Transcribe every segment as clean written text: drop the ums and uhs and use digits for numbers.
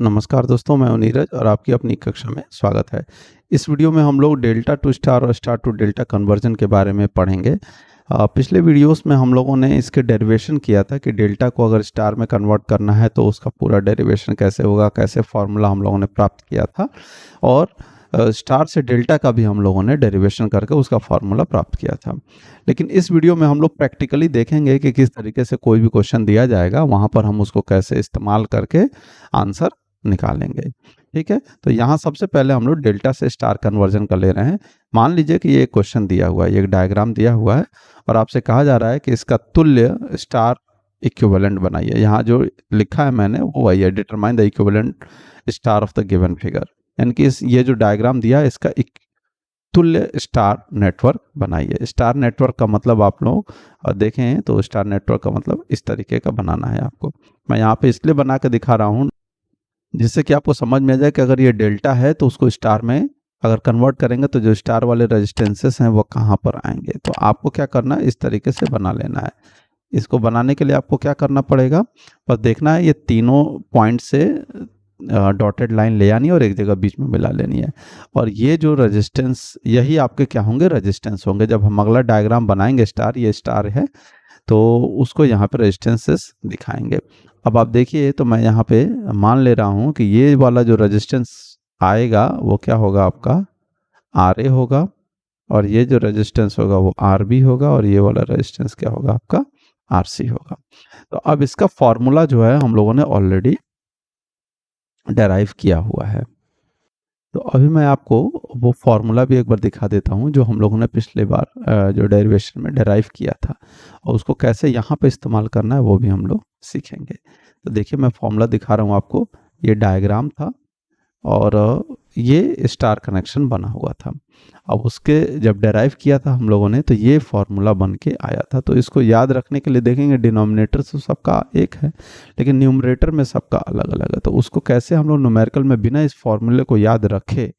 नमस्कार दोस्तों, मैं हूं नीरज और आपकी अपनी कक्षा में स्वागत है। इस वीडियो में हम लोग डेल्टा टू स्टार और स्टार टू डेल्टा कन्वर्जन के बारे में पढ़ेंगे। पिछले वीडियोस में हम लोगों ने इसके डेरिवेशन किया था कि डेल्टा को अगर स्टार में कन्वर्ट करना है तो उसका पूरा डेरिवेशन कैसे होगा, कैसे फॉर्मूला हम लोगों ने प्राप्त किया था। और स्टार से डेल्टा का भी हम लोगों ने डेरिवेशन करके उसका फार्मूला प्राप्त किया था। लेकिन इस वीडियो में हम लोग प्रैक्टिकली देखेंगे कि किस तरीके से कोई भी क्वेश्चन दिया जाएगा वहाँ पर हम उसको कैसे इस्तेमाल करके आंसर निकालेंगे। ठीक है, तो यहाँ सबसे पहले हम लोग डेल्टा से स्टार कन्वर्जन कर ले रहे हैं। मान लीजिए कि ये एक क्वेश्चन दिया हुआ है, ये एक डायग्राम दिया हुआ है और आपसे कहा जा रहा है कि इसका तुल्य स्टार इक्विवेलेंट बनाइए। यहाँ जो लिखा है मैंने वो वही है, determine the equivalent star of the given figure. यानी कि ये जो डायग्राम दिया है इसका तुल्य स्टार नेटवर्क बनाइए। स्टार नेटवर्क का मतलब आप लोग देखें तो स्टार नेटवर्क का मतलब इस तरीके का बनाना है आपको। मैं यहाँ पे इसलिए बना के दिखा रहा हूँ जिससे कि आपको समझ में आ जाए कि अगर ये डेल्टा है तो उसको स्टार में अगर कन्वर्ट करेंगे तो जो स्टार वाले रेजिस्टेंसेस हैं वो कहाँ पर आएंगे। तो आपको क्या करना है, इस तरीके से बना लेना है। इसको बनाने के लिए आपको क्या करना पड़ेगा, बस देखना है ये तीनों पॉइंट से डॉटेड लाइन ले आनी है और एक जगह बीच में मिला लेनी है। और ये जो रेजिस्टेंस, यही आपके क्या होंगे, रेजिस्टेंस होंगे। जब हम अगला डायग्राम बनाएंगे स्टार, ये स्टार है तो उसको यहाँ पे रेजिस्टेंसेस दिखाएंगे। अब आप देखिए, तो मैं यहाँ पे मान ले रहा हूँ कि ये वाला जो रेजिस्टेंस आएगा वो क्या होगा, आपका RA होगा, और ये जो रेजिस्टेंस होगा वो RB होगा, और ये वाला रेजिस्टेंस क्या होगा, आपका RC होगा। तो अब इसका फॉर्मूला जो है हम लोगों ने ऑलरेडी डेराइव किया हुआ है। तो अभी मैं आपको वो फॉर्मूला भी एक बार दिखा देता हूँ जो हम लोगों ने पिछले बार जो डेरिवेशन में डेराइव किया था, और उसको कैसे यहाँ पे इस्तेमाल करना है वो भी हम लोग सीखेंगे। तो देखिए, मैं फॉर्मूला दिखा रहा हूँ आपको। ये डायग्राम था और ये स्टार कनेक्शन बना हुआ था। अब उसके जब डेराइव किया था हम लोगों ने तो ये फॉर्मूला बन के आया था। तो इसको याद रखने के लिए देखेंगे, डिनोमिनेटर तो सबका एक है लेकिन न्यूमरेटर में सबका अलग अलग है। तो उसको कैसे हम लोग न्यूमेरिकल में बिना इस फॉर्मूले को याद रखे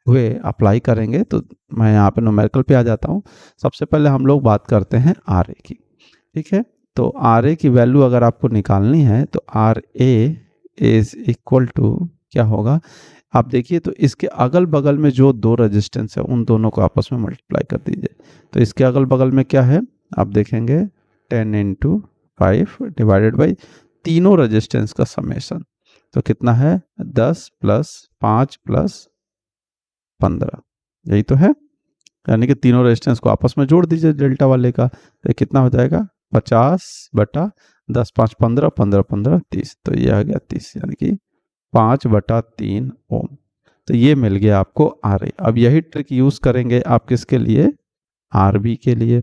हुए अप्लाई करेंगे। तो मैं यहाँ पे न्यूमेरिकल पे आ जाता हूँ। सबसे पहले हम लोग बात करते हैं RA की। ठीक है, तो RA की वैल्यू अगर आपको निकालनी है तो RA इज इक्वल टू क्या होगा, आप देखिए तो इसके अगल बगल में जो दो रेजिस्टेंस है उन दोनों को आपस में मल्टीप्लाई कर दीजिए। तो इसके अगल बगल में क्या है, आप देखेंगे 10 इंटू 5 डिवाइडेड बाई तीनों रेजिस्टेंस का समेशन। तो कितना है, 10 प्लस 5 प्लस 15, यही तो है। यानी कि तीनों रेजिस्टेंस को आपस में जोड़ दीजिए डेल्टा वाले का, तो कितना हो जाएगा 50/10, 5 15, 15 15 30। तो ये आ गया 30, यानी कि 5/3 ओम। तो ये मिल गया आपको RA। अब यही ट्रिक यूज करेंगे आप किसके लिए, RB के लिए।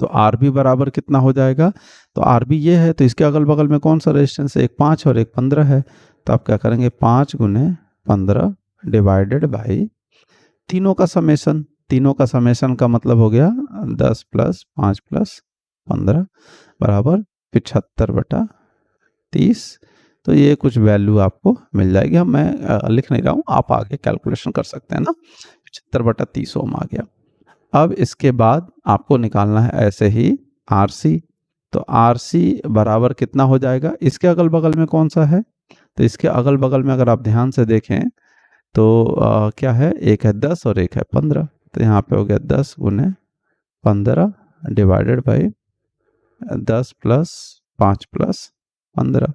तो RB बराबर कितना हो जाएगा, तो RB ये है, तो इसके अगल बगल में कौन सा रेजिस्टेंस है, एक 5 और एक 15 है। तो आप क्या करेंगे, 5 गुने 15 डिवाइडेड बाई तीनों का समेशन। तीनों का समेशन का मतलब हो गया 10 प्लस 5 प्लस 15 बराबर 75/30। तो ये कुछ वैल्यू आपको मिल जाएगी। हम मैं लिख नहीं रहा हूँ, आप आगे कैलकुलेशन कर सकते हैं ना। 75/30 ओम आ गया। अब इसके बाद आपको निकालना है ऐसे ही RC। तो RC बराबर कितना हो जाएगा, इसके अगल बगल में कौन सा है, तो इसके अगल बगल में अगर आप ध्यान से देखें तो क्या है, एक है 10 और एक है 15। तो यहाँ पे हो गया 10 गुने 15 डिवाइडेड बाई 10 प्लस 5 प्लस 15।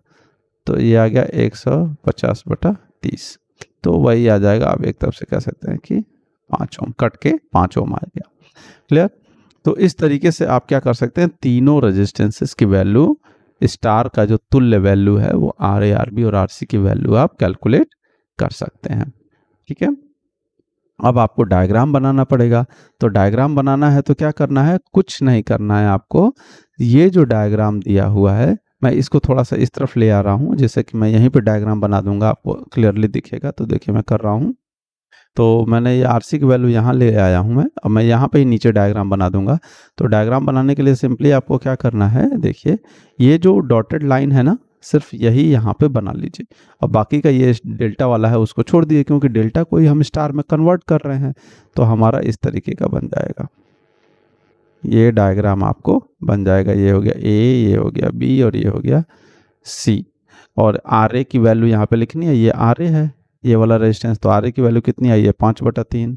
तो ये आ गया 150/30। तो वही आ जाएगा। आप एक तरफ से कह सकते हैं कि 5 ओम कट के 5 ओम आ गया। क्लियर। तो इस तरीके से आप क्या कर सकते हैं, तीनों रेजिस्टेंसेस की वैल्यू, स्टार का जो तुल्य वैल्यू है वो RA RB और RC की वैल्यू आप कैलकुलेट कर सकते हैं। ठीक है, अब आपको डायग्राम बनाना पड़ेगा। तो डायग्राम बनाना है तो क्या करना है, कुछ नहीं करना है आपको। ये जो डायग्राम दिया हुआ है, मैं इसको थोड़ा सा इस तरफ ले आ रहा हूँ जैसे कि मैं यहीं पे डायग्राम बना दूंगा, आपको क्लियरली दिखेगा। तो देखिए मैं कर रहा हूँ। तो मैंने ये RC की वैल्यू यहाँ ले आया हूँ मैं। अब मैं यहाँ पे ही नीचे डायग्राम बना दूंगा। तो डायग्राम बनाने के लिए सिंपली आपको क्या करना है, देखिए ये जो डॉटेड लाइन है ना, सिर्फ यही यहाँ पे बना लीजिए। अब बाकी का ये डेल्टा वाला है उसको छोड़ दिए, क्योंकि डेल्टा को ही हम स्टार में कन्वर्ट कर रहे हैं। तो हमारा इस तरीके का बन जाएगा, ये डायग्राम आपको बन जाएगा। ये हो गया A, ये हो गया B और ये हो गया C। और आर ए की वैल्यू यहाँ पे लिखनी है, ये आर ए है ये वाला रेजिस्टेंस, तो आर ए की वैल्यू कितनी आई है 5/3,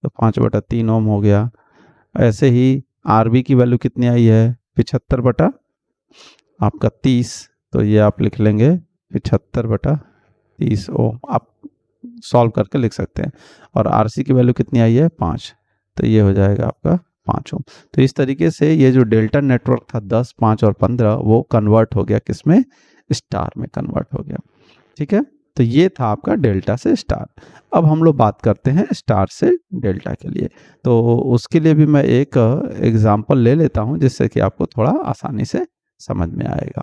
तो 5/3 ओम हो गया। ऐसे ही आर बी की वैल्यू कितनी आई है 75/30, तो ये आप लिख लेंगे 75/30 ओम, आप सॉल्व करके लिख सकते हैं। और आर सी की वैल्यू कितनी आई है 5, तो ये हो जाएगा आपका 5 ओम। तो इस तरीके से ये जो डेल्टा नेटवर्क था 10, 5 और 15 वो कन्वर्ट हो गया किसमें, स्टार में कन्वर्ट हो गया। ठीक है, तो ये था आपका डेल्टा से स्टार। अब हम लोग बात करते हैं स्टार से डेल्टा के लिए, तो उसके लिए भी मैं एक एग्जांपल ले लेता हूं जिससे कि आपको थोड़ा आसानी से समझ में आएगा।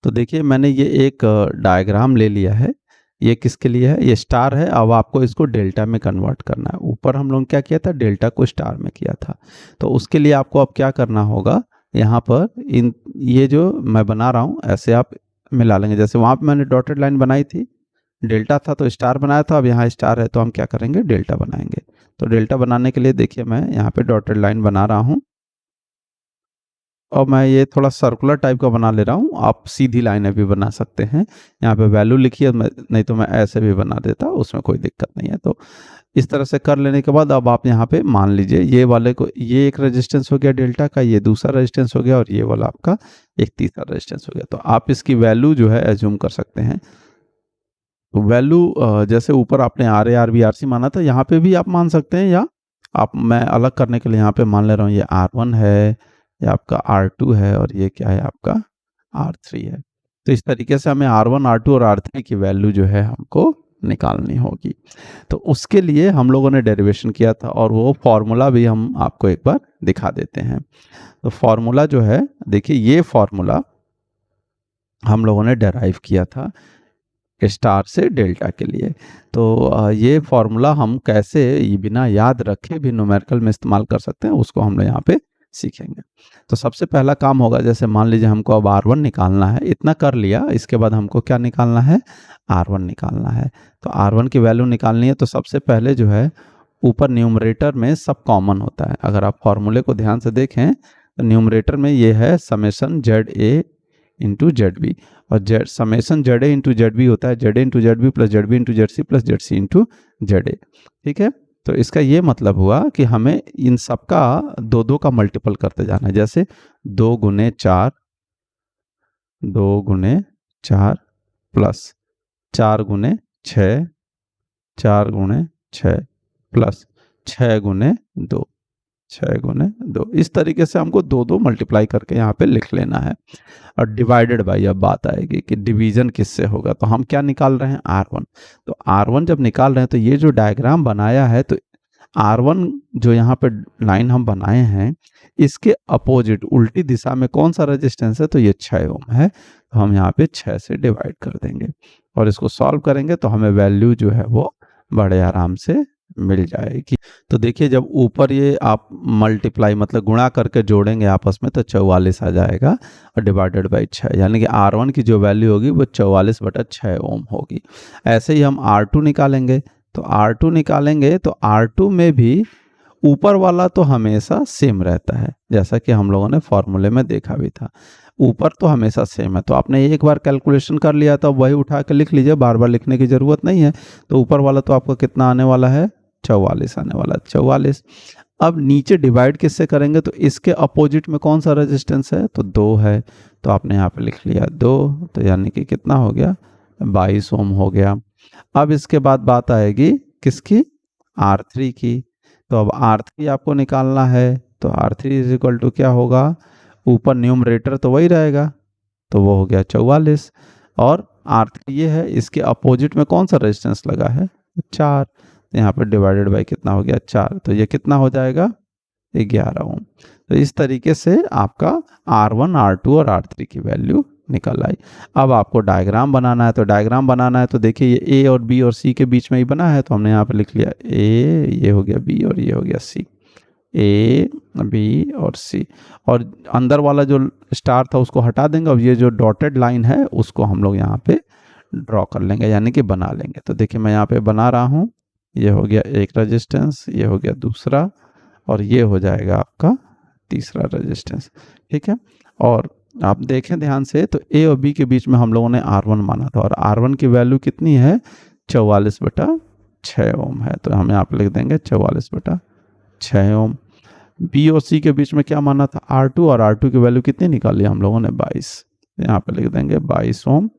तो देखिए मैंने ये एक डायग्राम ले लिया है, ये किसके लिए है, ये स्टार है। अब आपको इसको डेल्टा में कन्वर्ट करना है। ऊपर हम लोग क्या किया था, डेल्टा को स्टार में किया था। तो उसके लिए आपको अब क्या करना होगा, यहाँ पर इन ये जो मैं बना रहा हूँ ऐसे आप मिला लेंगे। जैसे वहाँ पे मैंने डॉटेड लाइन बनाई थी, डेल्टा था तो स्टार बनाया था, अब यहाँ स्टार है तो हम क्या करेंगे, डेल्टा बनाएंगे। तो डेल्टा बनाने के लिए देखिए मैं यहाँ पे डॉटेड लाइन बना रहा हूँ, और मैं ये थोड़ा सर्कुलर टाइप का बना ले रहा हूँ। आप सीधी लाइनें भी बना सकते हैं, यहाँ पे वैल्यू लिखिए, नहीं तो मैं ऐसे भी बना देता, उसमें कोई दिक्कत नहीं है। तो इस तरह से कर लेने के बाद अब आप यहाँ पे मान लीजिए ये वाले को, ये एक रेजिस्टेंस हो गया डेल्टा का, ये दूसरा रेजिस्टेंस हो गया, और ये वाला आपका एक तीसरा रेजिस्टेंस हो गया। तो आप इसकी वैल्यू जो है एज्यूम कर सकते हैं। तो वैल्यू जैसे ऊपर आपने r a r b r c माना था, यहाँ पे भी आप मान सकते हैं, या आप, मैं अलग करने के लिए यहाँ पे मान ले रहा हूँ ये R1 है, ये आपका R2 है, और ये क्या है आपका R3 है। तो इस तरीके से हमें R1, R2 और R3 की वैल्यू जो है हमको निकालनी होगी। तो उसके लिए हम लोगों ने डेरिवेशन किया था, और वो फॉर्मूला भी हम आपको एक बार दिखा देते हैं। तो फॉर्मूला जो है देखिए, ये फॉर्मूला हम लोगों ने डेराइव किया था स्टार से डेल्टा के लिए। तो ये फॉर्मूला हम कैसे बिना याद रखे भी न्यूमेरिकल में इस्तेमाल कर सकते हैं, उसको हम लोग यहाँ पे सीखेंगे। तो सबसे पहला काम होगा, जैसे मान लीजिए हमको अब R1 निकालना है, इतना कर लिया, इसके बाद हमको क्या निकालना है, R1 निकालना है। तो R1 की वैल्यू निकालनी है, तो सबसे पहले जो है ऊपर न्यूमरेटर में सब कॉमन होता है। अगर आप फॉर्मूले को ध्यान से देखें तो न्यूमरेटर में ये है समेशन ZA इंटू ZB, और समेशन ZA इंटू ZB होता है ZA into ZB plus ZB into ZC plus ZC into ZA। ठीक है, तो इसका ये मतलब हुआ कि हमें इन सब का 2-2 का मल्टीपल करते जाना है। जैसे 2 गुने 4 प्लस 4 गुने 6 प्लस 6 गुने 2, इस तरीके से हमको 2-2 मल्टीप्लाई करके यहाँ पे लिख लेना है। और डिवाइडेड बाई, अब बात आएगी कि डिवीजन किससे होगा। तो हम क्या निकाल रहे हैं, R1। तो R1 जब निकाल रहे हैं तो ये जो डायग्राम बनाया है, तो R1 जो यहाँ पे लाइन हम बनाए हैं, इसके अपोजिट उल्टी दिशा में कौन सा रेजिस्टेंस है, तो ये 6 ओम है। तो हम यहाँ पे 6 से डिवाइड कर देंगे, और इसको सॉल्व करेंगे तो हमें वैल्यू जो है वो बड़े आराम से मिल जाएगी। तो देखिए जब ऊपर ये आप मल्टीप्लाई मतलब गुणा करके जोड़ेंगे आपस में, तो 44 आ जाएगा, और डिवाइडेड बाई 6, यानी कि R1 की जो वैल्यू होगी वो 44/6 ओम होगी। ऐसे ही हम R2 निकालेंगे, तो R2 निकालेंगे तो R2 में भी ऊपर वाला तो हमेशा सेम रहता है, जैसा कि हम लोगों ने फॉर्मूले में देखा भी था, ऊपर तो हमेशा सेम है। तो आपने एक बार कैलकुलेशन कर लिया तो वही उठा के लिख लीजिए, बार बार लिखने की ज़रूरत नहीं है। तो ऊपर वाला तो आपका कितना आने वाला है, 44 आने वाला है, 44। अब नीचे डिवाइड किससे करेंगे, तो इसके अपोजिट में कौन सा रेजिस्टेंस है, तो 2 है, तो आपने यहाँ पे लिख लिया 2, तो यानी कि कितना हो गया, 22 ओम हो गया। अब इसके बाद बात आएगी किसकी, R3 की। तो अब R3 आपको निकालना है, तो R3 इज इक्वल टू क्या होगा, ऊपर न्यूमरेटर तो वही रहेगा, तो वो हो गया 44, और R3 ये है, इसके अपोजिट में कौन सा रेजिस्टेंस लगा है, 4, तो यहाँ पर डिवाइडेड बाई कितना हो गया, 4, तो ये कितना हो जाएगा, 11 ओम। तो इस तरीके से आपका R1, R2 और R3 की वैल्यू निकल आई। अब आपको डायग्राम बनाना है, तो डायग्राम बनाना है तो देखिए ये A और B और C के बीच में ही बना है, तो हमने यहाँ पे लिख लिया A, ये हो गया B और ये हो गया C, A, B और C, और अंदर वाला जो स्टार था उसको हटा देंगे। अब ये जो डॉटेड लाइन है उसको हम लोग यहाँ पे ड्रॉ कर लेंगे, यानी कि बना लेंगे। तो देखिए मैं यहाँ पे बना रहा हूँ, ये हो गया एक रेजिस्टेंस, ये हो गया दूसरा, और ये हो जाएगा आपका तीसरा रेजिस्टेंस। ठीक है, और आप देखें ध्यान से, तो ए और बी के बीच में हम लोगों ने R1 माना था, और R1 की वैल्यू कितनी है, 44/6 ओम है। तो हम यहाँ पे लिख देंगे 44/6 ओम। बी और सी के बीच में क्या माना था, R2, और R2 की वैल्यू कितनी निकाली हम लोगों ने, 22। यहाँ पे लिख देंगे 22 ओम।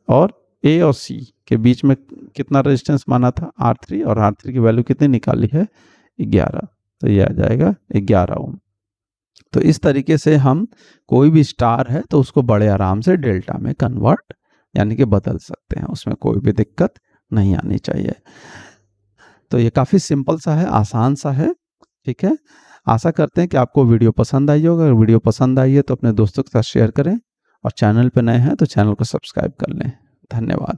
और ए और सी के बीच में कितना रेजिस्टेंस माना था, R3, और R3 की वैल्यू कितनी निकाली है, 11। तो ये आ जाएगा 11 ओम। तो इस तरीके से हम कोई भी स्टार है तो उसको बड़े आराम से डेल्टा में कन्वर्ट यानी कि बदल सकते हैं, उसमें कोई भी दिक्कत नहीं आनी चाहिए। तो ये काफ़ी सिंपल सा है, आसान सा है, ठीक है। आशा करते हैं कि आपको वीडियो पसंद आई होगा। अगर वीडियो पसंद आई है तो अपने दोस्तों के साथ शेयर करें, और चैनल पर नए हैं तो चैनल को सब्सक्राइब कर लें। धन्यवाद।